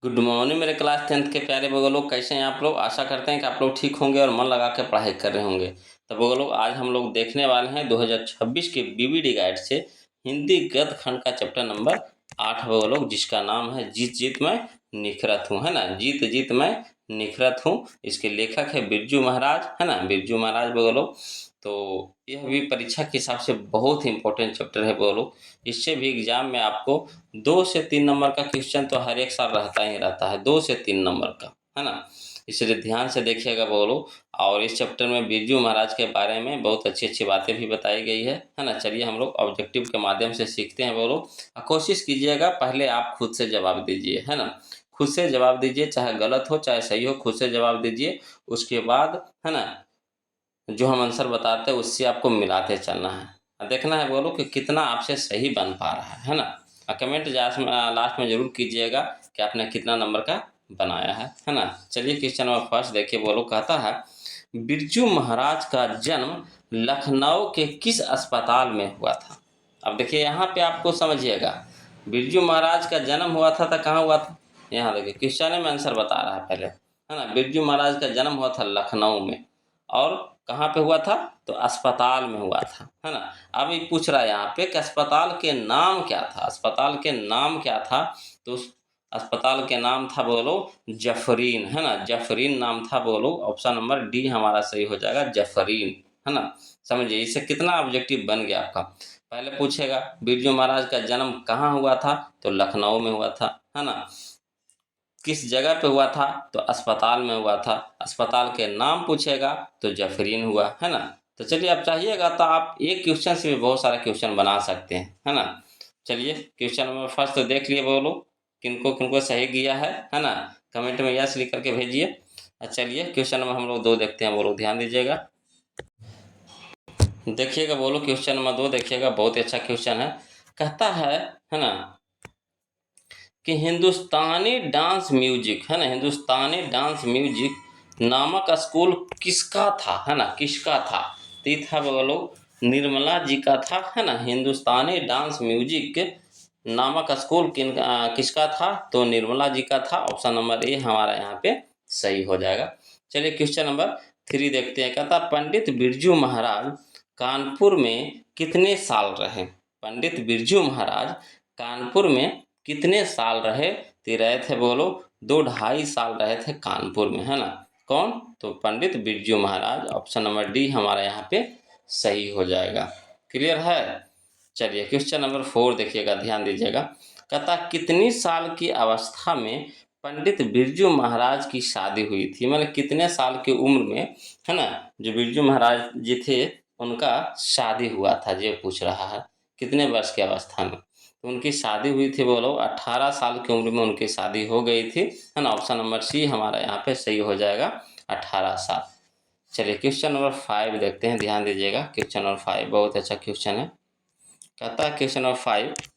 Good morning मेरे class 10th के प्यारे बगल लोग, कैसे हैं आप लोग। आशा करते हैं कि आप लोग ठीक होंगे और मन लगा के पढ़ाई कर रहे होंगे। तो बगल लोग, आज हम लोग देखने वाले हैं 2026 के बीबीडी गाइड से हिंदी गद्य खंड का चैप्टर नंबर 8 बगल लोग, जिसका नाम है जीत जीत मैं निखरत हूँ, है ना। जीत जीत मैं निखरत हूँ। इसके लेखक है बिरजू महाराज, है ना, बिरजू महाराज बगल लोग। तो यह भी परीक्षा के हिसाब से बहुत ही इंपॉर्टेंट चैप्टर है बगल लोग। इससे भी एग्जाम में आपको 2 से 3 नंबर का क्वेश्चन तो हर एक साल रहता ही रहता है, 2 से 3 नंबर का, है ना। इसलिए ध्यान से देखिएगा बोलो। और इस चैप्टर में बिरजू महाराज के बारे में बहुत अच्छी अच्छी बातें भी बताई गई है ना। चलिए हम लोग ऑब्जेक्टिव के माध्यम से सीखते हैं बोलो। कोशिश कीजिएगा पहले आप खुद से जवाब दीजिए, है ना। खुद से जवाब दीजिए, चाहे गलत हो चाहे सही हो, खुद से जवाब दीजिए। उसके बाद, है ना, जो हम आंसर बताते हैं उससे आपको मिलाते चलना है। देखना है बोलो कि कितना आपसे सही बन पा रहा है ना। कमेंट लास्ट में जरूर कीजिएगा कि आपने कितना नंबर का बनाया है ना। चलिए क्वेश्चन नंबर फर्स्ट देखिए बोलो। कहता है, बिरजू महाराज का जन्म लखनऊ के किस अस्पताल में हुआ था। अब देखिए यहाँ पे आपको समझिएगा, बिरजू महाराज का जन्म हुआ था तो कहाँ हुआ था। यहाँ देखिए क्वेश्चन में आंसर बता रहा है पहले, है ना। बिरजू महाराज का जन्म हुआ था लखनऊ में, और कहाँ पे हुआ था तो अस्पताल में हुआ था, है ना। अब ये पूछ रहा है यहाँ पे कि अस्पताल के नाम क्या था। अस्पताल के नाम क्या था, तो उस अस्पताल के नाम था बोलो जफरीन, है ना। जफरीन नाम था बोलो। ऑप्शन नंबर डी हमारा सही हो जाएगा, जफरीन, है ना। समझिए इससे कितना ऑब्जेक्टिव बन गया आपका। पहले पूछेगा बिरजू महाराज का जन्म कहाँ हुआ था, तो लखनऊ में हुआ था, है ना। किस जगह पे हुआ था, तो अस्पताल में हुआ था। अस्पताल के नाम पूछेगा तो जफरीन हुआ, है ना। तो चलिए अब चाहिएगा तो आप एक क्वेश्चन से भी बहुत सारा क्वेश्चन बना सकते हैं, है ना। चलिए क्वेश्चन नंबर फर्स्ट तो देख लिए बोलो, किनको किनको सही किया है ना। कमेंट में यस लिख करके भेजिए। चलिए क्वेश्चन नंबर हम लोग 2 देखते हैं बोलो, ध्यान दीजिएगा, देखिएगा बोलो। क्वेश्चन नंबर 2 देखिएगा, बहुत ही अच्छा क्वेश्चन है। कहता है ना, कि हिंदुस्तानी डांस म्यूजिक, है ना, हिंदुस्तानी डांस म्यूजिक नामक स्कूल किसका था, है ना, किसका था। तो ये था बोलो निर्मला जी का था, है ना। हिंदुस्तानी डांस म्यूजिक नामक स्कूल किसका था, तो निर्मला जी का था। ऑप्शन नंबर ए हमारा यहाँ पे सही हो जाएगा। चलिए क्वेश्चन नंबर 3 देखते हैं। कहता, पंडित बिरजू महाराज कानपुर में कितने साल रहे। पंडित बिरजू महाराज कानपुर में कितने साल रहे, तो रहे थे बोलो 2-2.5 साल रहे थे कानपुर में, है ना। कौन, तो Pandit Birju Maharaj. Option number D हमारा यहाँ पे सही हो जाएगा। क्लियर है। चलिए क्वेश्चन नंबर 4 देखिएगा, ध्यान दीजिएगा। कहता, कितनी साल की अवस्था में पंडित बिरजू महाराज की शादी हुई थी, मतलब कितने साल की उम्र में, है ना, जो बिरजू महाराज जी थे उनका शादी हुआ था, ये पूछ रहा है कितने वर्ष की अवस्था में। तो उनकी शादी हुई थी बोलो 18 साल की उम्र में उनकी शादी हो गई थी, है ना। ऑप्शन नंबर सी हमारा यहाँ पे सही हो जाएगा, 18 साल। चलिए क्वेश्चन नंबर 5 देखते हैं, ध्यान दीजिएगा। क्वेश्चन नंबर 5 बहुत अच्छा क्वेश्चन है। कहता है क्वेश्चन नंबर 5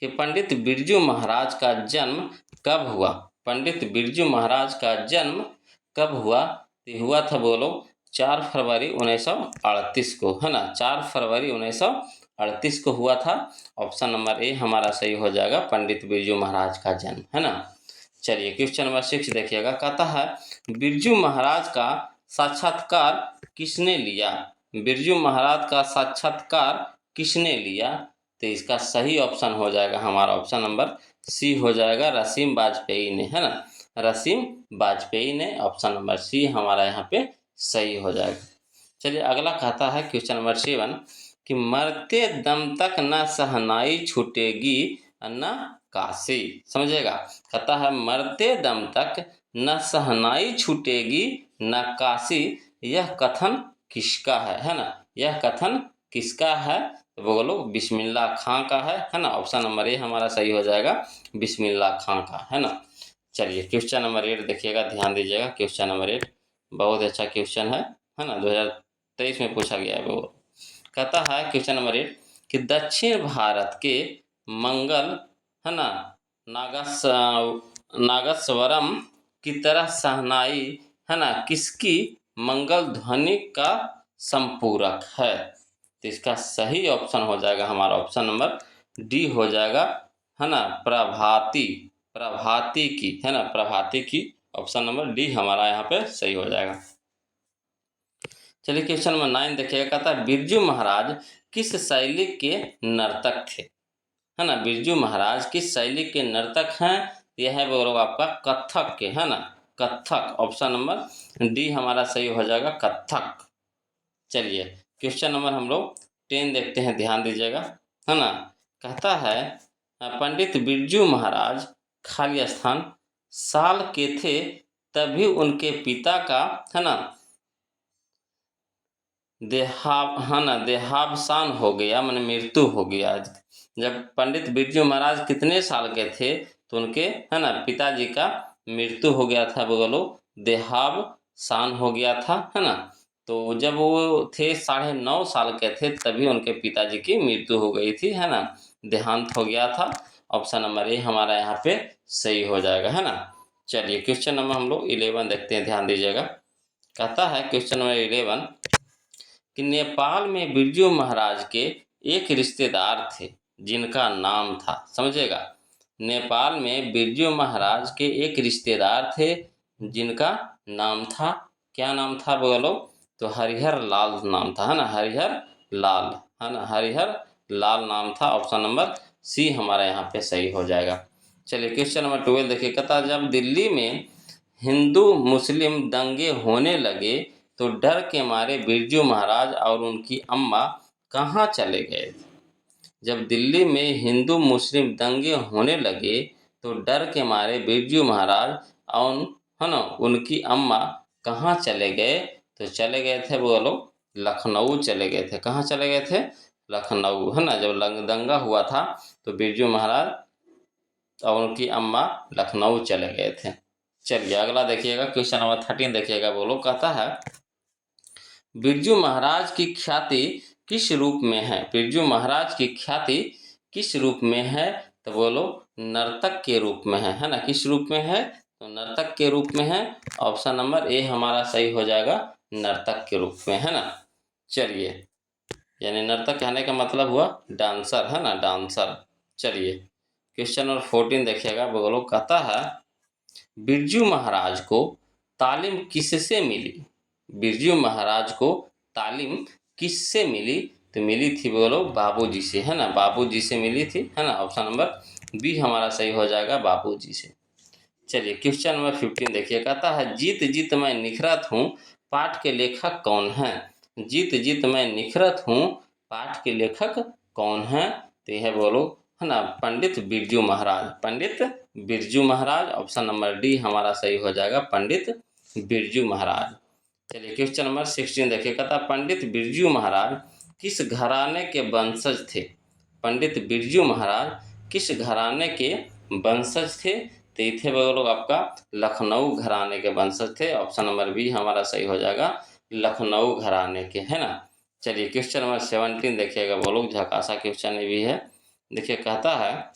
कि पंडित बिरजू महाराज का जन्म कब हुआ। पंडित बिरजू महाराज का जन्म कब हुआ, तो हुआ था बोलो 4 फरवरी 1938 को, है ना। 4 फरवरी 1938 को हुआ था। ऑप्शन नंबर ए हमारा सही हो जाएगा, पंडित बिरजू महाराज का जन्म, है ना। चलिए क्वेश्चन नंबर 6 देखिएगा। कहता है, बिरजू महाराज का साक्षात्कार किसने लिया। बिरजू महाराज का साक्षात्कार किसने लिया, तो इसका सही ऑप्शन हो जाएगा हमारा ऑप्शन नंबर सी हो जाएगा, रसीम वाजपेयी ने, है ना। रसीम वाजपेयी ने। ऑप्शन नंबर सी हमारा यहाँ पे सही हो जाएगा। चलिए अगला कहता है क्वेश्चन नंबर 7 कि मरते दम तक न सहनाई छूटेगी न काशी। समझिएगा, कहता है मरते दम तक न सहनाई छूटेगी न काशी, यह कथन किसका है ना। यह कथन किसका है, तो बोलो बिस्मिल्ला खां का है ना। ऑप्शन नंबर ए हमारा सही हो जाएगा, बिस्मिल्ला खां का, है ना। चलिए क्वेश्चन नंबर 8 देखिएगा, ध्यान दीजिएगा। क्वेश्चन नंबर 8 बहुत अच्छा क्वेश्चन है ना, 2023 में पूछा गया है वो। कहता है क्वेश्चन नंबर 8 कि दक्षिण भारत के मंगल, है ना, नागस नागस्वरम की तरह शहनाई, है ना, किसकी मंगल ध्वनि का संपूरक है। तो इसका सही ऑप्शन हो जाएगा हमारा ऑप्शन नंबर डी हो जाएगा, है ना, प्रभाती। प्रभाती की, है ना, प्रभाती की। ऑप्शन नंबर डी हमारा यहाँ पे सही हो जाएगा। चलिए क्वेश्चन नंबर 9 देखिएगा, कहता है बिरजू महाराज किस शैली के नर्तक थे, है ना। बिरजू महाराज किस शैली के नर्तक हैं, यह है वो लोग आपका कथक के, है ना, कथक। ऑप्शन नंबर डी हमारा सही हो जाएगा, कथक। चलिए क्वेश्चन नंबर हम लोग 10 देखते हैं, ध्यान दीजिएगा, है ना। कहता है पंडित बिरजू महाराज खाली स्थान साल के थे तभी उनके पिता का, है ना, देहावसान हो गया, माने मृत्यु हो गया। जब पंडित बिरजू महाराज कितने साल के थे तो उनके, है ना, पिताजी का मृत्यु हो गया था, बोलो देहावसान हो गया था, है ना। तो जब वो थे 9.5 साल के थे तभी उनके पिताजी की मृत्यु हो गई थी, है ना, देहांत हो गया था। ऑप्शन नंबर ए हमारा यहाँ पे सही हो जाएगा, है ना। चलिए क्वेश्चन नंबर हम लोग 11 देखते हैं, ध्यान दीजिएगा। कहता है क्वेश्चन नंबर 11 कि नेपाल में बिरजू महाराज के एक रिश्तेदार थे जिनका नाम था, समझेगा, नेपाल में बिरजू महाराज के एक रिश्तेदार थे जिनका नाम था, क्या नाम था बोलो, तो हरिहर लाल नाम था, है ना, हरिहर लाल, है ना, हरिहर लाल नाम था। ऑप्शन नंबर सी हमारा यहाँ पे सही हो जाएगा। चलिए क्वेश्चन नंबर 12 देखिए, कहता जब दिल्ली में हिंदू मुस्लिम दंगे होने लगे तो डर के मारे बिरजू महाराज और उनकी अम्मा कहाँ चले गए। जब दिल्ली में हिंदू मुस्लिम दंगे होने लगे तो डर के मारे बिरजू महाराज और, है ना, उनकी अम्मा कहाँ चले गए, तो चले गए थे वो लोग लखनऊ चले गए थे। कहाँ चले गए थे, लखनऊ, है ना। जब दंगा हुआ था तो बिरजू महाराज और उनकी अम्मा लखनऊ चले गए थे। चलिए अगला देखिएगा, क्वेश्चन नंबर 13 देखिएगा, बोलो, कहता है बिरजू महाराज की ख्याति किस रूप में है। बिरजू महाराज की ख्याति किस रूप में है, तो बोलो नर्तक के रूप में है ना। किस रूप में है, तो नर्तक के रूप में है। ऑप्शन नंबर ए हमारा सही हो जाएगा, नर्तक के रूप में, है ना। चलिए, यानी नर्तक कहने का मतलब हुआ डांसर, है ना, डांसर। चलिए क्वेश्चन नंबर 14 देखिएगा, बोलो, कहता है बिरजू महाराज को तालीम किससे मिली। बिरजू महाराज को तालीम किससे मिली, तो मिली थी बोलो बाबूजी से, है ना, बाबूजी से मिली थी, है ना। ऑप्शन नंबर बी हमारा सही हो जाएगा, बाबूजी से। चलिए क्वेश्चन नंबर 15 देखिए, कहता है जीत जीत मैं निखरत हूँ पाठ के लेखक कौन है। जीत जीत मैं निखरत हूँ पाठ के लेखक कौन है, तो यह बोलो, है ना, Pandit Birju Maharaj, Pandit Birju Maharaj. Option number D हमारा सही हो जाएगा, पंडित बिरजू महाराज। चलिए क्वेश्चन नंबर 16 देखिए, कहता पंडित बिरजू महाराज किस घराने के वंशज थे। पंडित बिरजू महाराज किस घराने के वंशज थे, तो ये थे वो लोग आपका लखनऊ घराने के वंशज थे। ऑप्शन नंबर बी हमारा सही हो जाएगा, लखनऊ घराने के, है ना। चलिए क्वेश्चन नंबर 17 देखिएगा, वो लोग झकासा क्वेश्चन भी है। देखिए कहता है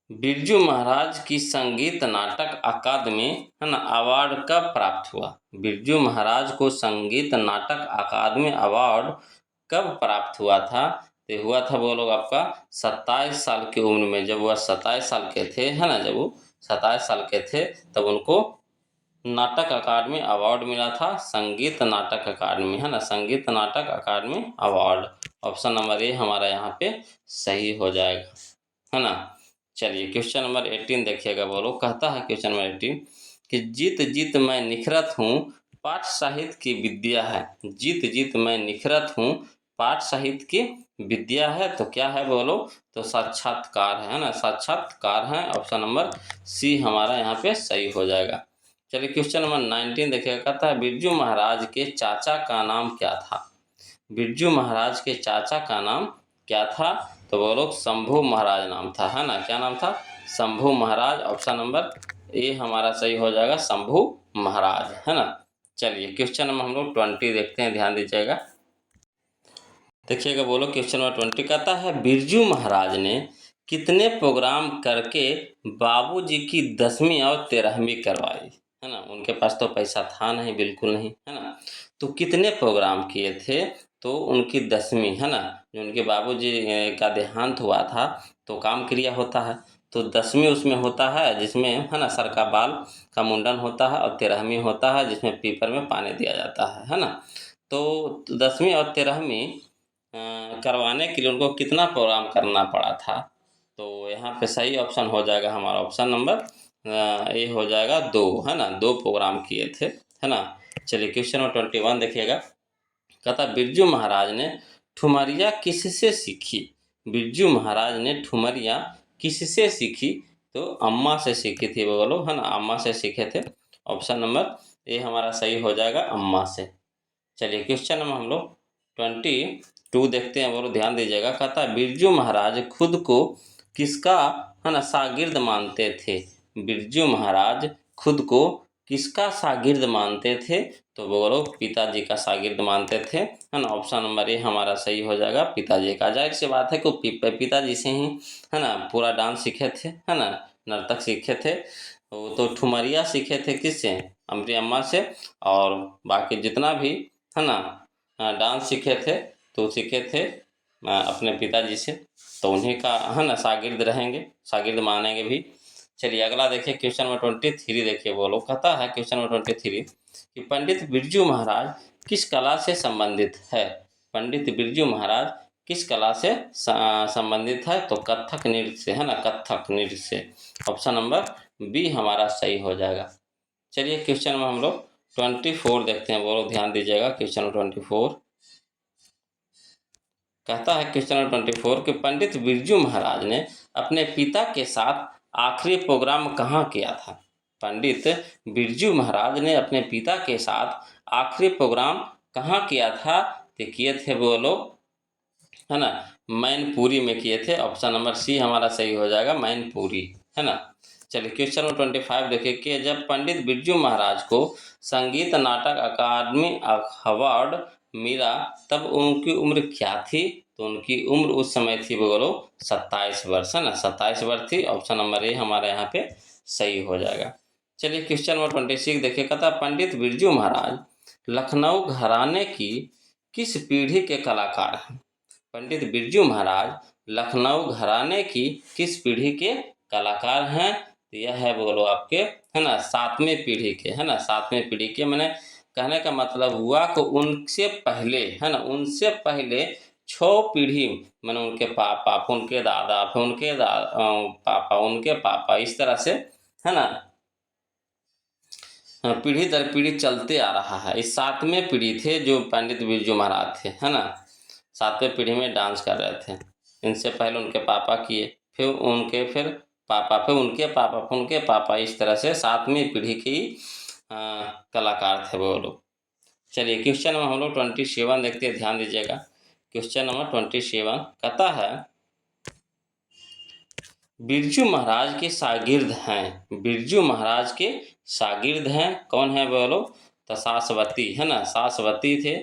बिरजू महाराज की संगीत नाटक अकादमी, है ना, अवार्ड कब प्राप्त हुआ। बिरजू महाराज को संगीत नाटक अकादमी अवार्ड कब प्राप्त हुआ था, तो हुआ था वो लोग आपका 27 साल की उम्र में। जब वह 27 साल के थे, है ना, जब वो 27 साल के थे तब उनको नाटक अकादमी अवार्ड मिला था, संगीत नाटक अकादमी, है ना, संगीत नाटक अकादमी अवार्ड। ऑप्शन नंबर ए हमारा यहाँ पे सही हो जाएगा, है ना। चलिए क्वेश्चन नंबर 18 देखिएगा, बोलो, कहता है क्वेश्चन नंबर 18 कि जीत जीत मैं निखरत हूँ पाठ साहित्य की विद्या है। जीत जीत मैं निखरत हूँ पाठ साहित्य की विद्या है, तो क्या है बोलो, तो साक्षात्कार है ना, साक्षात्कार है। ऑप्शन नंबर सी हमारा यहाँ पे सही हो जाएगा। चलिए क्वेश्चन नंबर 19 देखिएगा, कहता है बिरजू महाराज के चाचा का नाम क्या था। बिरजू महाराज के चाचा का नाम क्या था, तो वो लोग शंभू महाराज नाम था, है ना, क्या नाम था, शंभू महाराज। ऑप्शन नंबर ए हमारा सही हो जाएगा, शंभू महाराज, है ना। चलिए क्वेश्चन नंबर हम लोग 20 देखते हैं, ध्यान दीजिएगा। देखिएगा, बोलो क्वेश्चन नंबर 20 कहता है बिरजू महाराज ने कितने प्रोग्राम करके बाबूजी की 10वीं और 13वीं करवाई, है ना। उनके पास तो पैसा था नहीं, बिल्कुल नहीं, है ना। तो कितने प्रोग्राम किए थे, तो उनकी 10वीं, है ना, जो उनके बाबूजी का देहांत हुआ था तो काम क्रिया होता है, तो 10वीं उसमें होता है जिसमें है ना सर का बाल का मुंडन होता है, और 13वीं होता है जिसमें पीपर में पानी दिया जाता है ना। तो 10वीं और 13वीं करवाने के लिए उनको कितना प्रोग्राम करना पड़ा था? तो यहाँ पे सही ऑप्शन हो जाएगा हमारा ऑप्शन नंबर ए हो जाएगा 2, है ना, 2 प्रोग्राम किए थे, है ना। चलिए क्वेश्चन नंबर 21 देखिएगा। कहता बिरजू महाराज ने ठुमरिया किससे सीखी? बिरजू महाराज ने ठुमरिया किससे सीखी? तो अम्मा से सीखी थी, बोलो, है ना, अम्मा से सीखे थे। ऑप्शन नंबर ए हमारा सही हो जाएगा, अम्मा से। चलिए क्वेश्चन नंबर हम लोग 22 देखते हैं, बोलो, ध्यान दीजिएगा। कहता बिरजू महाराज खुद को किसका, है ना, शागिर्द मानते थे? बिरजू महाराज खुद को किसका शागिर्द मानते थे? तो बोलो, पिताजी का शागिर्द मानते थे, है ना। ऑप्शन नंबर ए हमारा सही हो जाएगा, पिताजी का। जाहिर सी बात है कि पिताजी से ही, है ना, पूरा डांस सीखे थे, है ना, नर्तक सीखे थे। तो ठुमरिया सीखे थे किससे? हमारी अम्मा से। और बाकी जितना भी, है ना, डांस सीखे थे तो सीखे थे अपने पिताजी से। तो उन्हीं का, है ना, शागिर्द रहेंगे, शागिर्द मानेंगे भी। चलिए अगला देखिए क्वेश्चन नंबर 23 देखिए, बोलो। कहता है क्वेश्चन नंबर 23 कि पंडित बिरजू महाराज किस कला से संबंधित है? पंडित बिरजू महाराज किस कला से संबंधित है? तो कथक नृत्य से, है ना, कथक नृत्य से। ऑप्शन नंबर बी हमारा सही हो जाएगा। चलिए क्वेश्चन में हम लोग 24 देखते हैं, बोलो, ध्यान दीजिएगा। क्वेश्चन नंबर 24 कहता है, क्वेश्चन नंबर 24 कि पंडित बिरजू महाराज ने अपने पिता के साथ आखिरी प्रोग्राम कहाँ किया था? पंडित बिरजू महाराज ने अपने पिता के साथ आखिरी प्रोग्राम कहाँ किया था? तो किए थे, बोलो, है ना, मैनपुरी में किए थे। ऑप्शन नंबर सी हमारा सही हो जाएगा, मैनपुरी, है ना। चलिए क्वेश्चन नंबर 25 देखिए कि जब पंडित बिरजू महाराज को संगीत नाटक अकादमी अवार्ड मिला तब उनकी उम्र क्या थी? तो उनकी उम्र उस समय थी, बोलो, 27 वर्ष, है ना, 27 वर्ष थी। ऑप्शन नंबर ए हमारे यहाँ पे सही हो जाएगा। चलिए क्वेश्चन नंबर 26 देखिए। कहता पंडित बिरजू महाराज लखनऊ घराने की किस पीढ़ी के कलाकार हैं? पंडित बिरजू महाराज लखनऊ घराने की किस पीढ़ी के कलाकार हैं? तो यह है, बोलो, आपके, है ना, 7वीं पीढ़ी के, है ना, 7वीं पीढ़ी के। मैंने कहने का मतलब हुआ कि उनसे पहले, है ना, उनसे पहले 6 पीढ़ी, मैंने उनके पापा, फिर उनके दादा, फिर उनके पापा, उनके पापा, इस तरह से, है ना, पीढ़ी दर पीढ़ी चलते आ रहा है। इस 7वें पीढ़ी थे जो पंडित बिरजू महाराज थे, है ना, 7वें पीढ़ी में डांस कर रहे थे। इनसे पहले उनके पापा किए, फिर उनके, फिर पापा, फिर उनके पापा, फिर उनके पापा, इस तरह से 7वीं पीढ़ी की कलाकार थे वो लोग। चलिए क्वेश्चन नंबर हम लोग 27 देखते हैं, ध्यान दीजिएगा। क्वेश्चन नंबर 27 कहता है बिरजू महाराज के शागिर्द हैं। बिरजू महाराज के शागिर्द हैं, कौन है बोलो? तो सासवती, है ना, सासवती थे।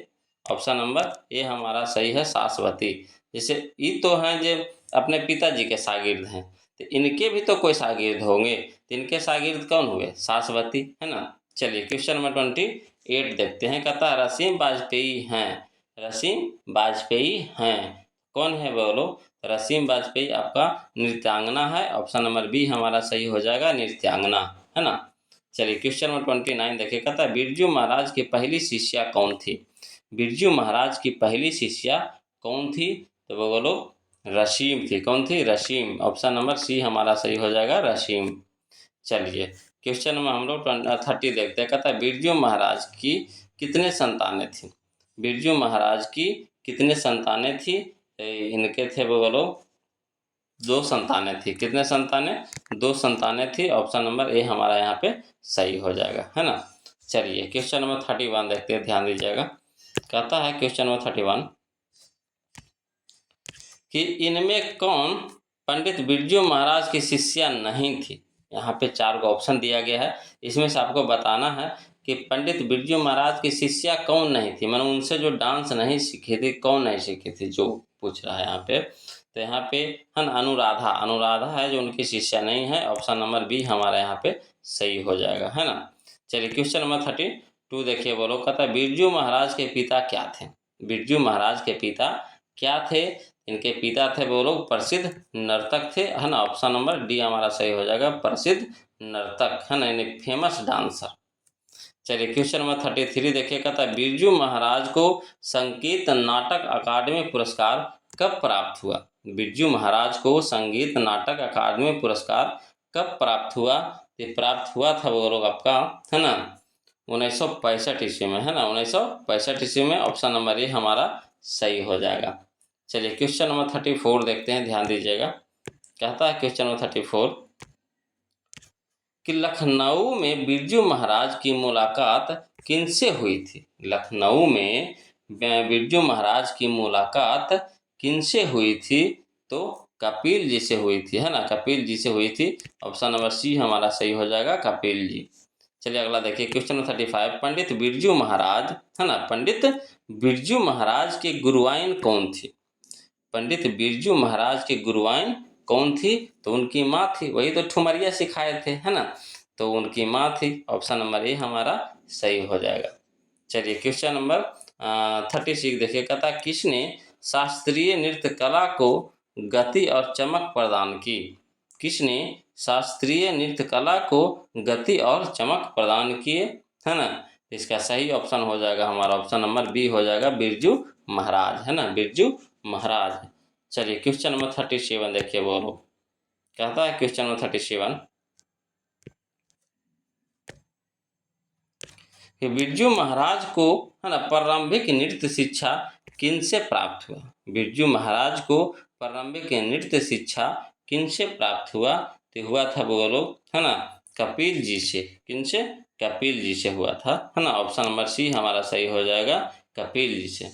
ऑप्शन नंबर ए हमारा सही है, सासवती। जैसे ये तो हैं जो अपने पिताजी के शागिर्द हैं, तो इनके भी तो कोई शागिर्द होंगे, तो इनके शागिर्द कौन हुए? सासवती, है ना। चलिए क्वेश्चन नंबर 28 देखते हैं। कहता है रसीम वाजपेयी हैं। रसीम वाजपेयी हैं, कौन है बोलो? रसीम वाजपेयी आपका नृत्यांगना है। ऑप्शन नंबर बी हमारा सही हो जाएगा, नृत्यांगना, है ना। चलिए क्वेश्चन नंबर 29 देखिए। कहता है बिरजू महाराज की पहली शिष्या कौन थी? बिरजू महाराज की पहली शिष्या कौन थी? तो वो बोलो, रसीम थी। कौन थी? रसीम। ऑप्शन नंबर सी हमारा सही हो जाएगा, रसीम। चलिए क्वेश्चन में हम लोग 30 देखते हैं। कहता है बिरजू महाराज की कितने संतानें थी? बिरजू महाराज की कितने संतानें थी? इनके थे, वो बोलो, 2 संतानें थी। कितने संतानें? 2 संतानें थी। ऑप्शन नंबर ए हमारा यहाँ पे सही हो जाएगा, है ना। चलिए क्वेश्चन नंबर 31 देखते हैं, ध्यान दीजिएगा। कहता है क्वेश्चन नंबर 31 कि इनमें कौन पंडित बिरजू महाराज की शिष्या नहीं थी? यहाँ पे 4 को ऑप्शन दिया गया है, इसमें से आपको बताना है कि पंडित बिरजू महाराज की शिष्या कौन नहीं थी, मतलब उनसे जो डांस नहीं सीखी थी, कौन नहीं सीखी थी, जो पूछ रहा है यहाँ पे। तो यहाँ पे है ना, अनुराधा, अनुराधा है जो उनकी शिष्या नहीं है। ऑप्शन नंबर बी हमारा यहाँ पे सही हो जाएगा, है ना। चलिए क्वेश्चन नंबर 32 देखिए, बोलो। कहता है बिरजू महाराज के पिता क्या थे? बिरजू महाराज के पिता क्या थे? इनके पिता थे वो लोग प्रसिद्ध नर्तक थे, है ना। ऑप्शन नंबर डी हमारा सही हो जाएगा, प्रसिद्ध नर्तक, है ना, यानी फेमस डांसर। चलिए क्वेश्चन नंबर 33 देखिए, कहता है बिरजू महाराज को संगीत नाटक अकादमी पुरस्कार कब प्राप्त हुआ। बिरजू महाराज को संगीत नाटक अकादमी पुरस्कार कब प्राप्त हुआ। ये प्राप्त हुआ था वो लोग आपका, है ना, 1965 ईस्वी में, है ना, 1965 ईस्वी में। ऑप्शन नंबर ए हमारा सही हो जाएगा। चलिए क्वेश्चन नंबर 34 देखते हैं, ध्यान दीजिएगा। कहता है क्वेश्चन नंबर 34 कि लखनऊ में बिरजू महाराज की मुलाकात किनसे हुई थी। लखनऊ में बिरजू महाराज की मुलाकात किनसे हुई थी, तो कपिल जी से हुई थी, है ना, कपिल जी से हुई थी। ऑप्शन नंबर सी हमारा सही हो जाएगा, कपिल जी। चलिए अगला देखिए क्वेश्चन नंबर 35, पंडित बिरजू महाराज, है ना, पंडित बिरजू महाराज की गुरुआइन कौन थी। पंडित बिरजू महाराज की गुरुआइन कौन थी, तो उनकी माँ थी, वही तो ठुमरिया सिखाए थे, है ना, तो उनकी माँ थी। ऑप्शन नंबर ए हमारा सही हो जाएगा। चलिए क्वेश्चन नंबर 36 देखिए, कहता किसने शास्त्रीय नृत्य कला को गति और चमक प्रदान की। किसने शास्त्रीय नृत्य कला को गति और चमक प्रदान किए, है ना। इसका सही ऑप्शन हो जाएगा हमारा, ऑप्शन नंबर बी हो जाएगा, बिरजू महाराज, है ना, बिरजू महाराज। चलिए क्वेश्चन नंबर 37 देखिए, बोलो कहता है क्वेश्चन नंबर 37 कि बिरजू महाराज को, है ना, प्रारंभिक नृत्य शिक्षा किनसे प्राप्त हुआ। बिरजू महाराज को प्रारंभिक नृत्य शिक्षा किनसे प्राप्त हुआ, तो हुआ था वो लोग, है ना, कपिल जी से। किनसे, कपिल जी से हुआ था, है ना। ऑप्शन नंबर सी हमारा सही हो जाएगा, कपिल जी से।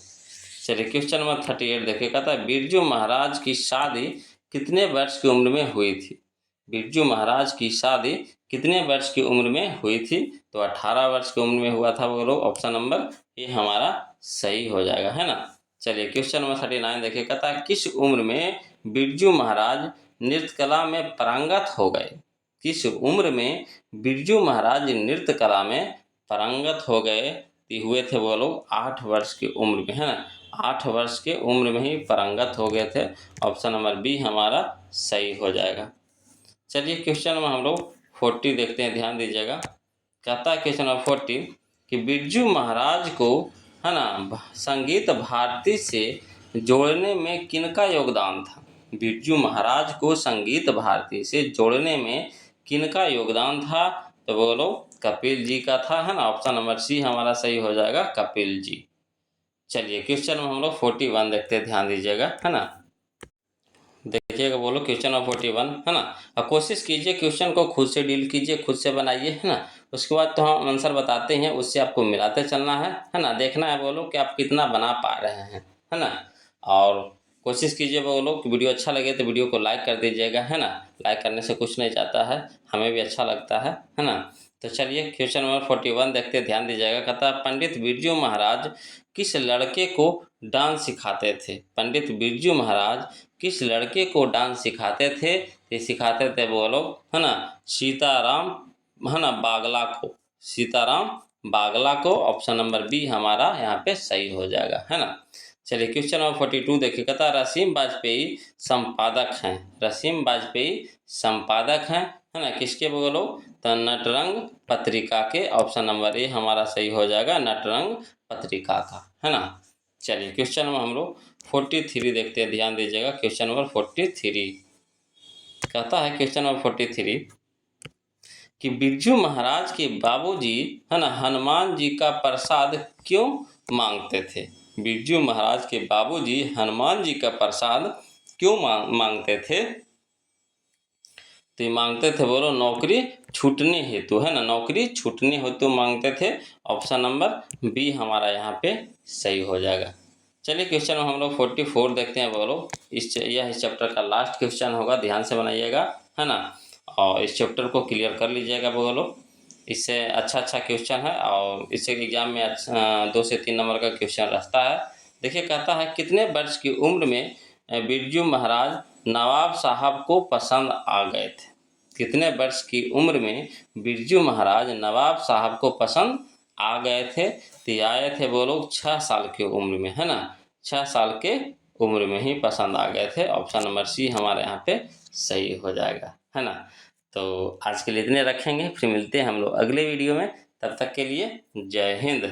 चलिए क्वेश्चन नंबर 38 देखिए, कहता है बिरजू महाराज की शादी कितने वर्ष की उम्र में हुई थी। बिरजू महाराज की शादी कितने वर्ष की उम्र में हुई थी, तो 18 वर्ष की उम्र में हुआ था वो लोग। ऑप्शन नंबर ये हमारा सही हो जाएगा, है ना। चलिए क्वेश्चन नंबर 39 देखिए, कहता है किस उम्र में बिरजू महाराज नृत्य कला में पारंगत हो गए। किस उम्र में बिरजू महाराज नृत्य कला में पारंगत हो गए, हुए थे वो लोग 8 वर्ष की उम्र में, है ना, 8 वर्ष के उम्र में ही पारंगत हो गए थे। ऑप्शन नंबर बी हमारा सही हो जाएगा। चलिए क्वेश्चन नंबर हम लोग 40 देखते हैं, ध्यान दीजिएगा। कहता है क्वेश्चन नंबर 40 कि बिरजू महाराज को, है ना, संगीत भारती से जोड़ने में किनका योगदान था। बिरजू महाराज को संगीत भारती से जोड़ने में किनका योगदान था, तो बोलो कपिल जी का था, है ना। ऑप्शन नंबर सी हमारा सही हो जाएगा, कपिल जी। चलिए क्वेश्चन में हम लोग 41 देखते हैं, ध्यान दीजिएगा, है ना। देखिएगा, बोलो क्वेश्चन नंबर 41, है ना। और कोशिश कीजिए क्वेश्चन को खुद से डील कीजिए, खुद से बनाइए, है ना। उसके बाद तो हम आंसर बताते हैं, उससे आपको मिलाते चलना है ना। देखना है बोलो कि आप कितना बना पा रहे हैं, है ना। और कोशिश कीजिए बोलो कि वीडियो अच्छा लगे तो वीडियो को लाइक कर दीजिएगा, है ना। लाइक करने से कुछ नहीं जाता है, हमें भी अच्छा लगता है ना। तो चलिए क्वेश्चन नंबर 41 देखते हैं, ध्यान दीजिएगा। कहता है पंडित बिरजू महाराज किस लड़के को डांस सिखाते थे। पंडित बिरजू महाराज किस लड़के को डांस सिखाते थे, ये सिखाते थे वो लोग, है ना, सीताराम, है ना, बागला को, सीताराम बागला को। ऑप्शन नंबर बी हमारा यहाँ पे सही हो जाएगा, है ना। चलिए क्वेश्चन नंबर 42 देखिए, कहता रसीम वाजपेयी संपादक हैं। रसीम वाजपेयी संपादक हैं, है ना, किसके बोलो, तो नटरंग पत्रिका के। ऑप्शन नंबर ए हमारा सही हो जाएगा, नटरंग पत्रिका का, है ना। चलिए क्वेश्चन में हम लोग 43 देखते हैं, ध्यान दीजिएगा। क्वेश्चन नंबर 43 कहता है, क्वेश्चन नंबर 43 कि बिरजू महाराज के बाबूजी, है ना, हनुमान जी का प्रसाद क्यों मांगते थे। बिरजू महाराज के बाबूजी हनुमान जी का प्रसाद क्यों मांगते थे, तो ये मांगते थे बोलो नौकरी छूटने हेतु, है ना, नौकरी छूटने हेतु मांगते थे। ऑप्शन नंबर बी हमारा यहाँ पे सही हो जाएगा। चलिए क्वेश्चन हम लोग 44 देखते हैं बोलो। यह इस चैप्टर का लास्ट क्वेश्चन होगा, ध्यान से बनाइएगा, है ना, और इस चैप्टर को क्लियर कर लीजिएगा बोलो। इससे अच्छा क्वेश्चन है और इससे एग्जाम में 2 से 3 नंबर का क्वेश्चन रहता है। देखिए कहता है कितने वर्ष की उम्र में बिरजू महाराज नवाब साहब को पसंद आ गए थे। कितने वर्ष की उम्र में बिरजू महाराज नवाब साहब को पसंद आ गए थे, तो आए थे वो लोग 6 साल की उम्र में, है ना, 6 साल के उम्र में ही पसंद आ गए थे। ऑप्शन नंबर सी हमारे यहाँ पे सही हो जाएगा, है ना। तो आज के लिए इतने रखेंगे, फिर मिलते हैं हम लोग अगले वीडियो में। तब तक के लिए जय हिंद।